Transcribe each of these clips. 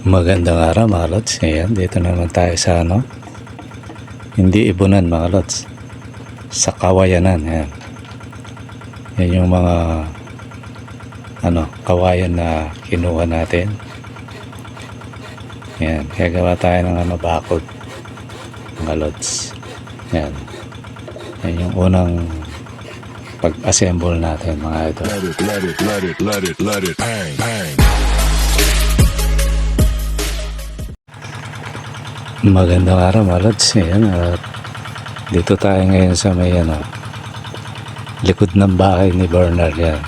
Magandang araw mga lods. Ayan, dito naman tayo sa hindi ibunan mga lods, sa kawayanan. Ayan. Yan yung mga kawayan na kinuha natin. Ayan, kaya gawa tayo ng bakod mga lods. Ayan. Yan yung unang pag-assemble natin mga ito. Let it, bang, bang. Magandang araw mga lods. Ayan, at dito tayo ngayon sa may likod ng bahay ni Bernard. Yan.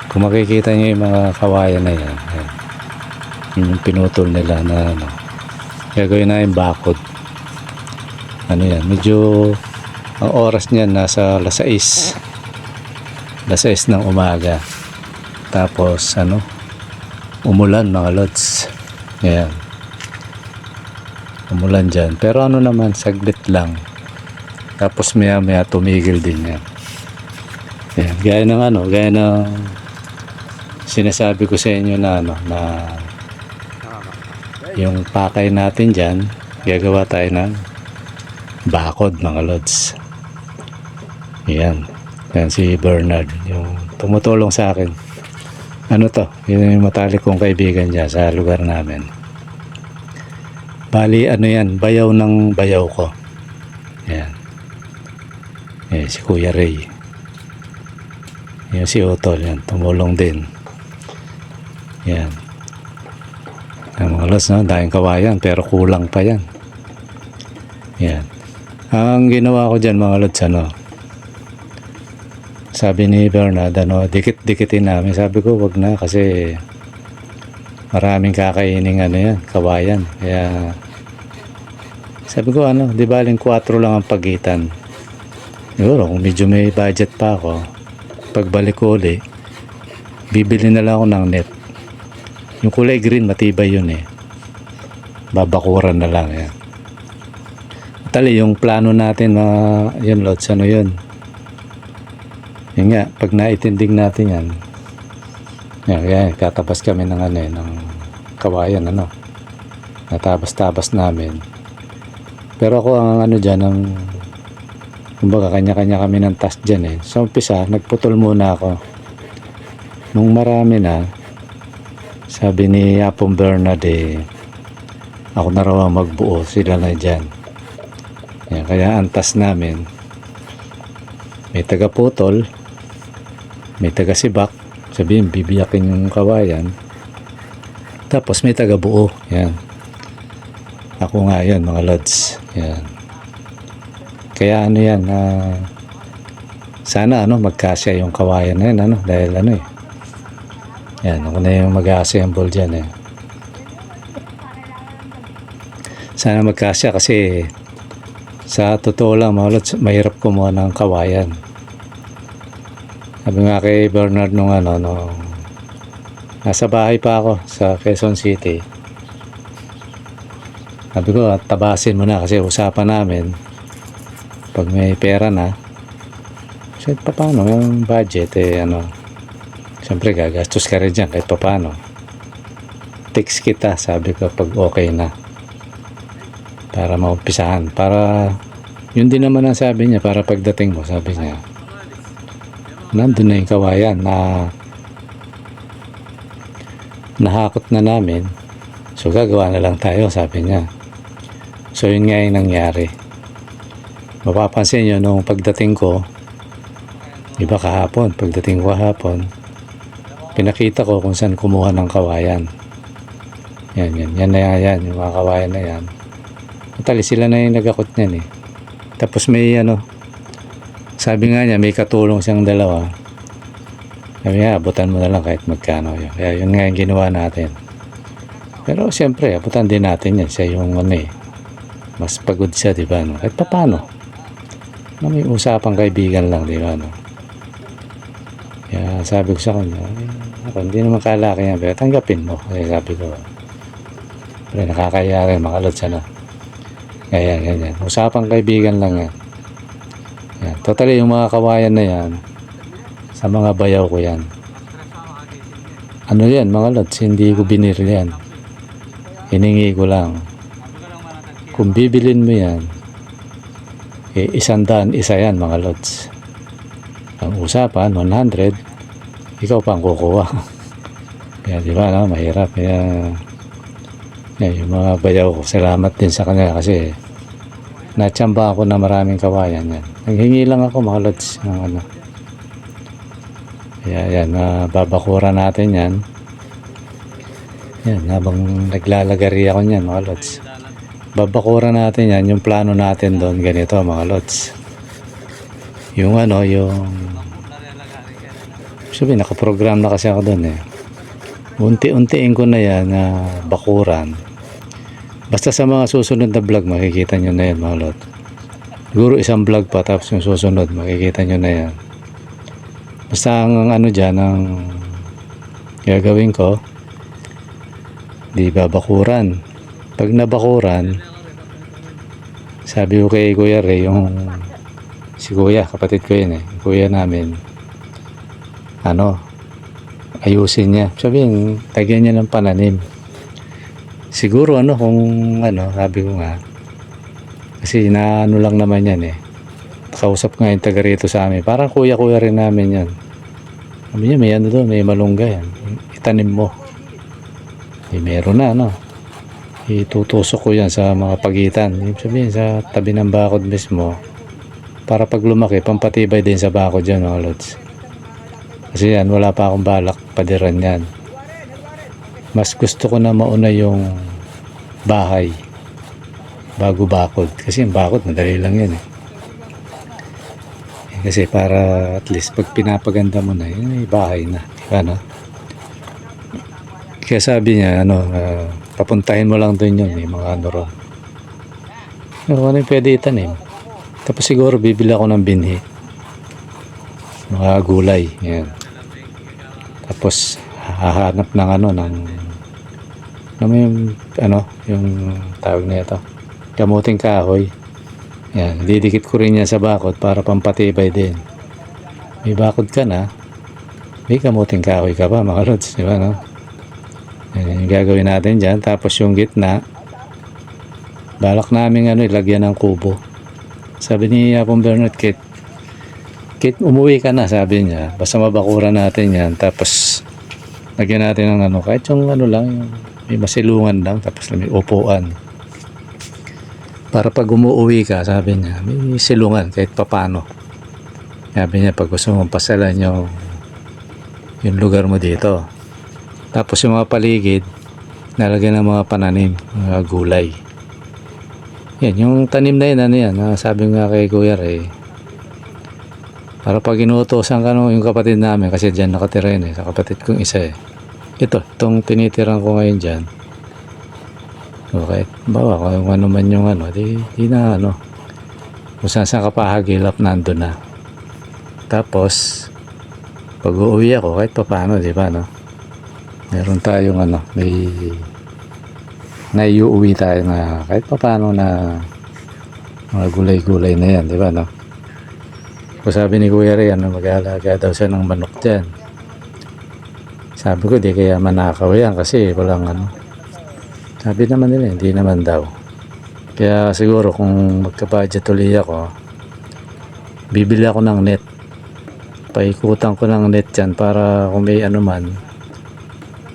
Kung makikita nyo yung mga kawayan na yan, ayan, yung pinutol nila na gagawin na yung bakod. Yan, medyo ang oras niyan nasa alas 6 ng umaga. Tapos umulan mga lods. Ayan, umulan dyan, pero naman saglit lang, tapos maya maya tumigil din yan. Ayan, gaya ng sinasabi ko sa inyo na yung pakay natin dyan, gagawa tayo ng bakod mga lods. Yan si Bernard yung tumutulong sa akin. Yun yung matalik kong kaibigan dyan sa lugar namin. Bali yan, bayaw ng bayaw ko. Yan. Si Kuya Ray. Yan si Otol, yan, tumulong din. Yan. Ang mga lods, dahil kawayan, pero kulang pa yan. Yan. Ang ginawa ko dyan mga lods, sabi ni Bernard, dikit-dikitin namin. Sabi ko, wag na kasi maraming kakaining yan, kawayan. Kaya sabi ko di baling 4 lang ang pagitan. Siguro kung medyo may budget pa ako, pagbalik ko uli, bibili na lang ako ng net. Yung kulay green, matibay yun babakuran na lang yan. Tali yung plano natin yun lods, yun nga, pag naitinding natin yan, kaya katapas kami ng ng kawayan, natabas-tabas namin. Pero ako ang dyan, kumbaga kanya-kanya kami ng task dyan sa umpisa, nagputol muna ako. Nung marami na, sabi ni Apong Bernard ako na raw ang magbuo, sila na dyan. Kaya ang task namin, may taga-putol, may taga-sibak, sabihin bibiyakin yung kawayan, tapos may taga-buo. Yan, ako nga yun mga lods. Yan, kaya yan, sana magkasya yung kawayan na yun, dahil yan, ako na yung mag-assemble dyan sana magkasya, kasi sa totoo lang mga lods, mahirap kumuha ng kawayan. Sabi nga kay Bernard nung nasa bahay pa ako sa Quezon City, sabi ko, tabasin mo na, kasi usapan namin pag may pera na, kasi paano yung budget siyempre gagastos ka rin dyan kahit paano. Text kita, sabi ko, pag okay na, para maumpisahan, para yun din naman ang sabi niya, para pagdating mo, sabi niya, nandun na yung kawayan na nahakot na namin, so gagawa na lang tayo, sabi niya. So yun nga yung nangyari. Mapapansin nyo nung pagdating ko, iba kahapon, pagdating ko kahapon, pinakita ko kung saan kumuha ng kawayan. Yan na yan, yung mga kawayan na yan. Tali, sila na yung nagakot niyan Tapos may sabi nga niya, may katulong siyang dalawa. Sabi nga, abutan mo na lang kahit magkano yun. Kaya yun nga yung ginawa natin. Pero siyempre, abutan din natin yan. Siya yung mas pagod siya, diba? Kahit paano. May usapang kaibigan lang, diba? Kaya sabi ko sa kanya, hindi naman kalaki yan, pero tanggapin mo. Kaya sabi ko, pero nakakaya rin, makalot siya Kaya ganyan. Usapang kaibigan lang yan. Totally, yung mga kawayan na yan, sa mga bayaw ko yan. Yan mga lods, hindi ko binili yan. Hiningi ko lang. Kung bibilin mo yan, 100 isa yan mga lods. Ang usapan, 100, ikaw pang kukuha. Kaya di ba, no? Mahirap. Kaya yung mga bayaw ko, salamat din sa kanila kasi natsamba ako na maraming kawayan yan. Naghingi lang ako mga lods ng ano. Kaya yan, babakura natin yan. Yan, habang naglalagari ako niyan mga lods. Babakura natin yan, yung plano natin doon, ganito mga lods. Yung ano, yung sabi, nakaprogram na kasi ako doon eh. Unti-untiin ko na yan na bakuran. Basta sa mga susunod na vlog, makikita nyo na yan mga lods. Siguro isang vlog pa, tapos yung susunod, makikita nyo na yan. Basta ang ano dyan, ang gagawin ko, di babakuran. Pag nabakuran, sabi ko kay Kuya Ray, yung si Kuya, kapatid ko yun eh, Kuya namin, ano, ayusin niya. Sabihin, tagyan niya ng pananim. Siguro ano, kung ano, sabi ko nga, kasi naano lang naman yan eh. Kausap nga yung taga rito sa amin. Parang kuya-kuya rin namin yan. Sabi niya, may ano doon, may malunggay yan. Itanim mo. Meron na, no? Itutusok ko yan sa mga pagitan. Ibig sabihin, sa tabi ng bakod mismo. Para pag lumaki, pampatibay din sa bakod yan, mga lods. Kasi yan, wala pa akong balak padiran yan. Mas gusto ko na mauna yung bahay bago bakod. Kasi yung bakod, madali lang yan eh. Kasi para at least pag pinapaganda mo na, yun ay bahay na. Diba, no? Kaya sabi niya, ano, papuntahin mo lang doon yun, yung mga ano ron. Ano yung pwede itanim. Tapos siguro bibili ako ng binhi. Mga gulay. Yan. Tapos hahanap ng ano, ng yung, ano, yung tawag na ito. Kamuting kahoy. Yan, didikit ko rin yan sa bakod para pampatibay din. May bakod ka na, may kamuting kahoy ka pa mga lods, di ba, no? Yan, yung gagawin natin dyan. Tapos yung gitna, balak namin ano, ilagyan ng kubo. Sabi ni Apong Bernard, Kit, umuwi ka na, sabi niya. Basta mabakura natin yan. Tapos, lagyan natin ng ano, kahit yung ano lang, yung, may masilungan lang, tapos may upuan. Para pag umuwi ka, sabi niya, may silungan kahit papano. Sabi niya, pag gusto mong pasalan yung lugar mo dito. Tapos yung mga paligid, nalagyan ng mga pananim, mga gulay. Yan, yung tanim na yun, ano yan, sabi nga kay Kuya Ray, para pag inuutosan ka yung kapatid namin, kasi dyan nakatira yun eh, sa kapatid kong isa eh. Itong tinitiran ko ngayon dyan. Okay, bawa kung ano man yung ano, di na ano, kung saan ka pahagilap, nandun na. Tapos pag uuwi ako, kahit pa paano, di ba, no? Meron tayong ano, may naiuwi tayo na kahit pa paano na mga gulay-gulay na yan, di ba, no? Kung sabi ni Kuya Ray, ano, mag-aalaga daw siya ng manok dyan. Sabi ko, di kaya manakaw yan kasi walang ano. Sabi naman nila, hindi naman daw. Kaya siguro kung magka-budget ulit ako, bibili ako ng net. Paikutan ko ng net dyan para kung may ano man,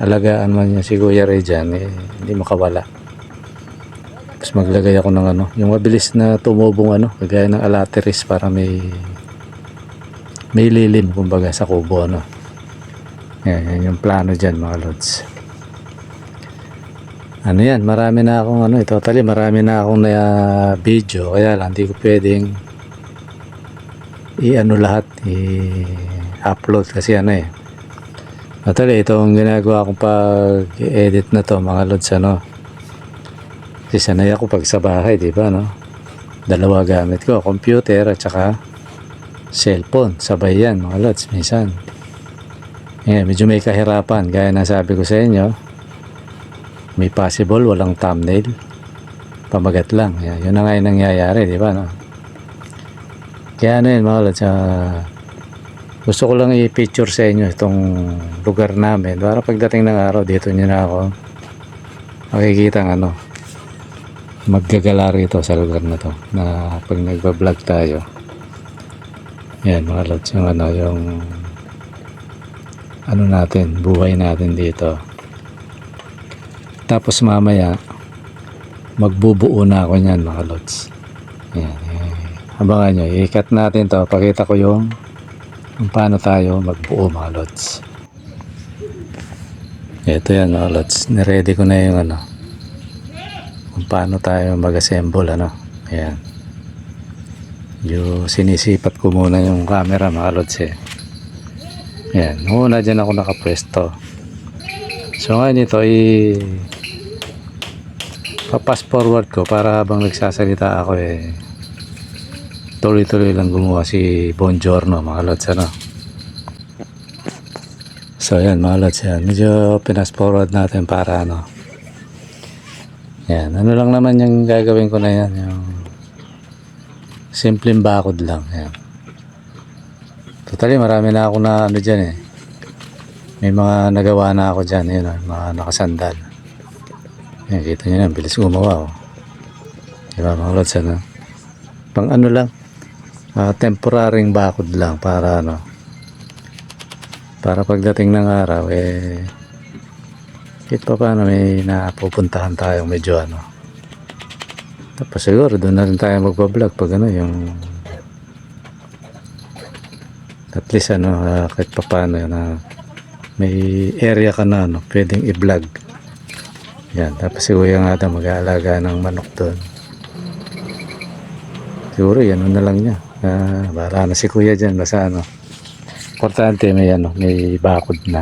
alagaan man niya si Kuya Ray dyan, eh, hindi makawala. Tapos maglagay ako ng ano, yung mabilis na tumubong ano, kagaya ng alateris para may lilim kumbaga sa kubo, ano. Yan yung plano dyan mga lods. Ano yan, marami na akong ano, totally marami na akong na video, kaya lang hindi ko pwedeng i-ano lahat, i-upload kasi ano eh. Totally itong ginagawa kong pag-edit na to mga lods, ano. Kasi sanay ako pag sa bahay, di ba, no? Dalawa gamit ko, computer at saka cellphone, sabay yan mga lods, minsan. Medyo may kahirapan, gaya na sabi ko sa inyo. May possible, walang thumbnail. Pamagat lang. Yun na nga yung nangyayari, di ba, no? Kaya ano yun, mga lods, gusto ko lang i-picture sa inyo itong lugar namin. Para pagdating ng araw, dito nyo na ako makikita ng ano, maggagala rito sa lugar na to na pag nagba-vlog tayo. Yan mga lods, yung ano, yung ano natin, buhay natin dito. Tapos mamaya magbubuo na ako niyan mga lods. Yan, abangan nyo, ikat natin to, pakita ko yung kung paano tayo magbuo mga lods. Ito yan mga lods, niready ko na yung ano, kung paano tayo mag-assemble ano. Ayan, yung sinisipat ko muna yung camera mga lods eh. Ayan, muna dyan ako nakapwesto. So ngayon ito papass forward ko para habang nagsasalita ako eh tuloy-tuloy lang gumawa si Bongiorno mga lods ano. So yan mga lods, yan medyo pinas forward natin para ano, yan ano lang naman yung gagawin ko na yan, yung simpleng bakod lang. Yan, totally marami na ako na ano dyan eh, may mga nagawa na ako dyan, yun mga nakasandal. Yan, kita nyo na, bilis gumawa oh. Diba mga lods ano, pang ano lang, temporaring bakod lang para ano, para pagdating ng araw eh kahit pa paano may napupuntahan tayong medyo ano. Tapos siguro doon na rin tayo magpa-vlog pag ano, yung at least ano, kahit pa paano na may area ka na ano, pwedeng i-vlog. Yan, tapos si Kuya nga ata mag-aalaga ng manok doon. Siguro yan na lang niya. Bahala na si Kuya dyan, basta ano, importante may ano, may bakod na.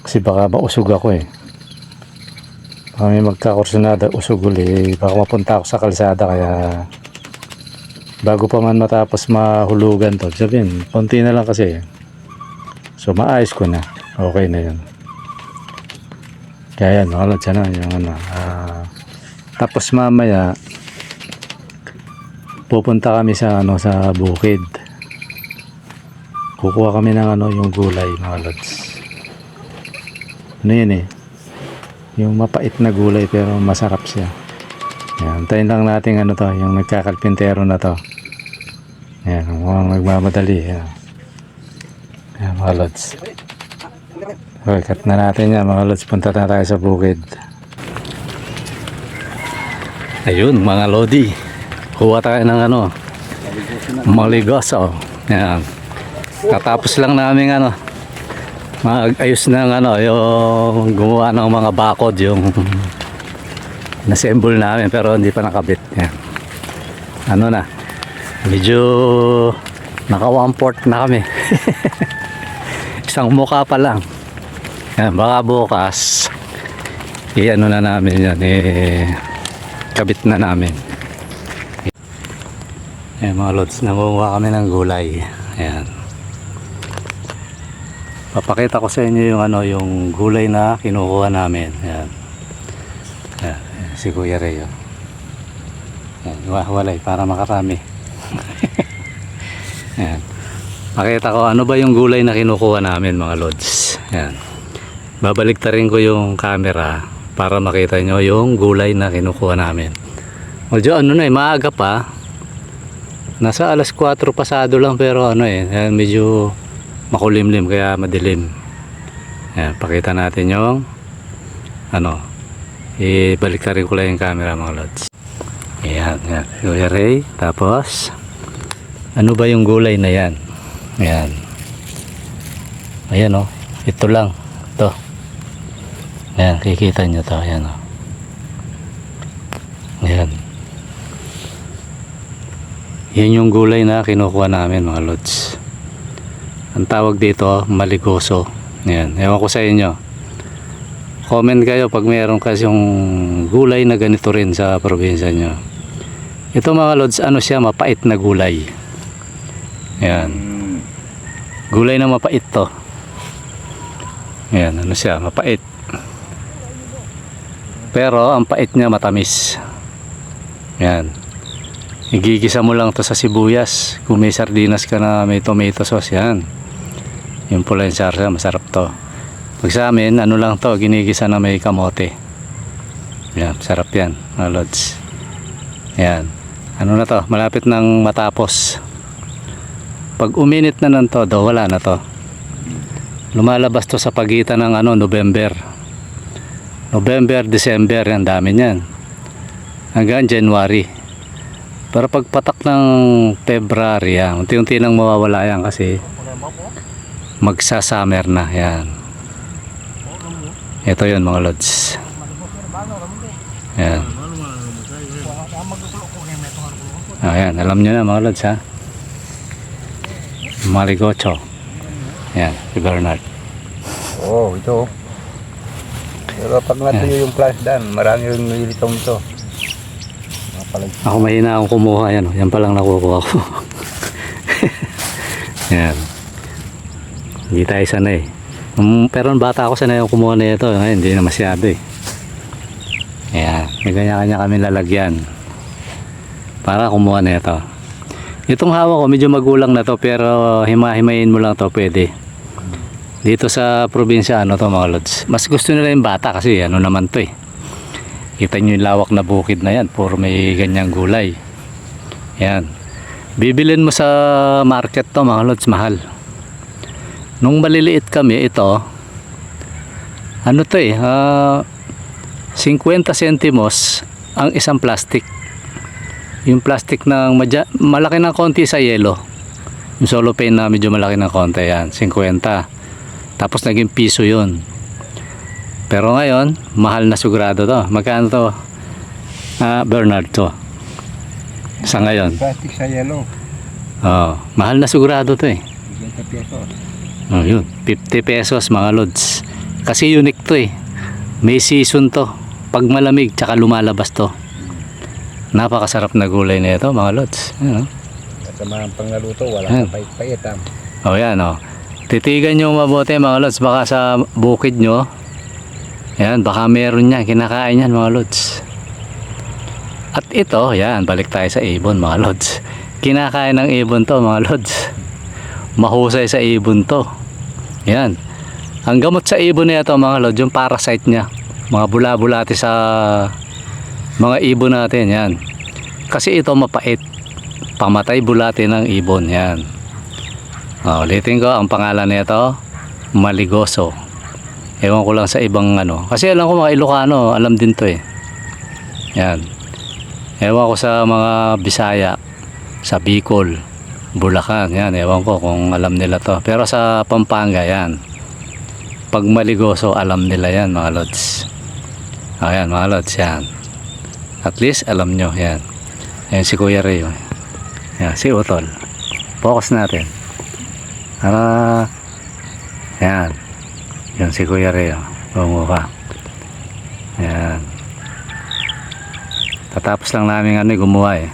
Kasi baka mausog ako eh. Baka may magkakursunada, usog uli, baka mapunta ako sa kalsada, kaya bago pa man matapos mahulugan to, sabihin, konti na lang kasi. So maayos ko na, okay na yun. Kaya yan, mga lods, ano, yung ano, tapos mamaya pupunta kami sa ano, sa bukid. Kukuha kami ng ano, yung gulay mga lods. Ano yun eh, yung mapait na gulay pero masarap siya. Yan, antayin lang natin ano to, yung nagkakalpintero na to. Yan, mukhang nagmamadali. Yan, yan mga lods. Okay, cut na natin yan mga lods, punta na tayo sa bukid. Ayun mga lodi, kuha tayo ng ano, maligoso. Yan, katapos lang namin ano, mag-ayos ng ano, yung gumawa ng mga bakod, yung na-assemble namin pero hindi pa nakabit. Yan, ano na, medyo naka 1/4 na kami. Isang muka pa lang. Yan, baka bukas i-ano na namin yan, kabit na namin. Yan mga lods, nangunguha kami ng gulay. Yan, papakita ko sa inyo yung ano, yung gulay na kinukuha namin. Yan, yan si Kuya Reo. Yan, walay para makarami. Yan, pakita ko ano ba yung gulay na kinukuha namin mga lods. Yan, babaliktarin ko yung camera para makita nyo yung gulay na kinukuha namin. Medyo ano na eh, maaga pa, nasa alas 4 pasado lang, pero ano eh, medyo makulimlim kaya madilim. Yan, pakita natin yung ano, ibaliktarin ko lang yung camera mga lods. Yan, yan, Kuya Ray. Tapos ano ba yung gulay na yan? Yan, ayan o, ito lang to. Ayan, kikita nyo to. Ayan o. Ayan. Yan yung gulay na kinukuha namin mga lods. Ang tawag dito, maligoso. Ayan. Ewan ko sa inyo. Comment kayo pag mayroon kasi yung gulay na ganito rin sa probinsya nyo. Ito mga lods, ano siya, mapait na gulay. Ayan. Gulay na mapait to. Ayan, ano siya, mapait. Pero ang pait niya matamis. Yan, igigisa mo lang to sa sibuyas. Kung may sardinas ka na may tomato sauce, yan, yung pula yung sarsa, masarap to. Pag sa amin, ano lang to, ginigisa na may kamote. Yan, sarap yan mga lods. Yan. Ano na to? Malapit nang matapos. Pag uminit na ng todo, wala na to. Lumalabas to sa pagitan ng November. November, December, yan dami niyan. Hanggang January. Pero pagpatak ng February, yan, unti-unti nang mawawala yan kasi magsa-summer na. Yan. Ito yun mga lods. Yan. Ayan, alam nyo na mga lods ha. Maligocho. Yan, si Bernard. Oo, ito. Pero pag natuyo yung flash dan, marami yung nilitong ito. Ako mahina akong kumuha yan. Yan palang nakukuha ko. Yan. Hindi tayo sanay. Pero nung bata ako sanay akong kumuha na ito. Ngayon hindi na masyado eh. Yan. May kanya-kanya kami lalagyan. Para kumuha na ito. Itong hawak ko medyo magulang na to pero hima-himayin mo lang to pwede. Dito sa probinsya to mga lods. Mas gusto nila yung bata kasi naman to eh. Kita nyo yung lawak na bukid na yan. Puro may ganyang gulay. Yan. Bibilin mo sa market to mga lods. Mahal. Nung maliliit kami ito. 50 centimos ang isang plastic. Yung plastic ng malaki ng konti sa yelo. Yung solo pane na medyo malaki ng konti yan. 50. Tapos naging piso yun. Pero ngayon, mahal na sigurado to. Magkano to? Bernard to. Sa ngayon. Plastic sa yellow. Mahal na sigurado to eh. 50 pesos. Yun. 50 pesos mga lods. Kasi unique to eh. May season to. Pag malamig, tsaka lumalabas to. Napakasarap na gulay na ito mga lods. At sa mga panglaluto, wala Yan. sa pait-pait. Yan Titigan nyo mabuti mga lods. Baka sa bukid nyo. Yan, baka meron yan. Kinakain yan mga lods. At ito, yan. Balik tayo sa ibon mga lods. Kinakain ng ibon to mga lods. Mahusay sa ibon to. Yan. Ang gamot sa ibon na ito mga lods, yung parasite niya. Mga bula-bulati sa mga ibon natin. Yan. Kasi ito mapait. Pamatay bulati ng ibon. Yan. Ulitin ko, ang pangalan nito Maligoso. Ewan ko lang sa ibang kasi alam ko mga Ilocano, alam din to eh. Yan. Ewan ko sa mga Bisaya, sa Bicol, Bulacan, yan, ewan ko kung alam nila to. Pero sa Pampanga, yan. Pag Maligoso, alam nila yan mga lods. Ayan mga lods, yan. At least alam nyo, yan. Yan si Kuya Ray. Yan, si Utol. Focus natin. Yan. Yan si Kuya Ray. Bumuka. Yan. Tatapos lang namin gumawa eh.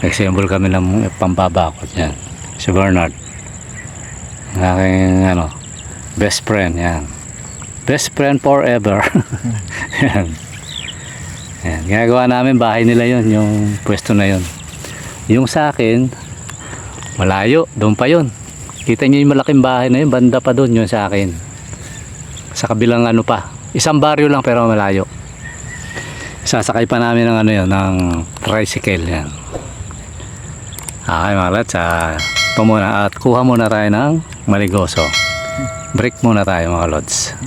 Nag-assemble kami ng pambabakot. Yan. Si Bernard. Aking best friend. Yan. Best friend forever. Yan. Yan. Ginagawa namin bahay nila yon, yung pwesto na yon. Yung sa akin, malayo. Doon pa yon. Kita nyo yung malaking bahay na yun. Banda pa doon yun sa akin. Sa kabilang pa. Isang baryo lang pero malayo. Sasakay pa namin ng ng tricycle yan. Okay mga lods, ito muna at kuha muna tayo ng Maligoso. Break muna tayo mga lods.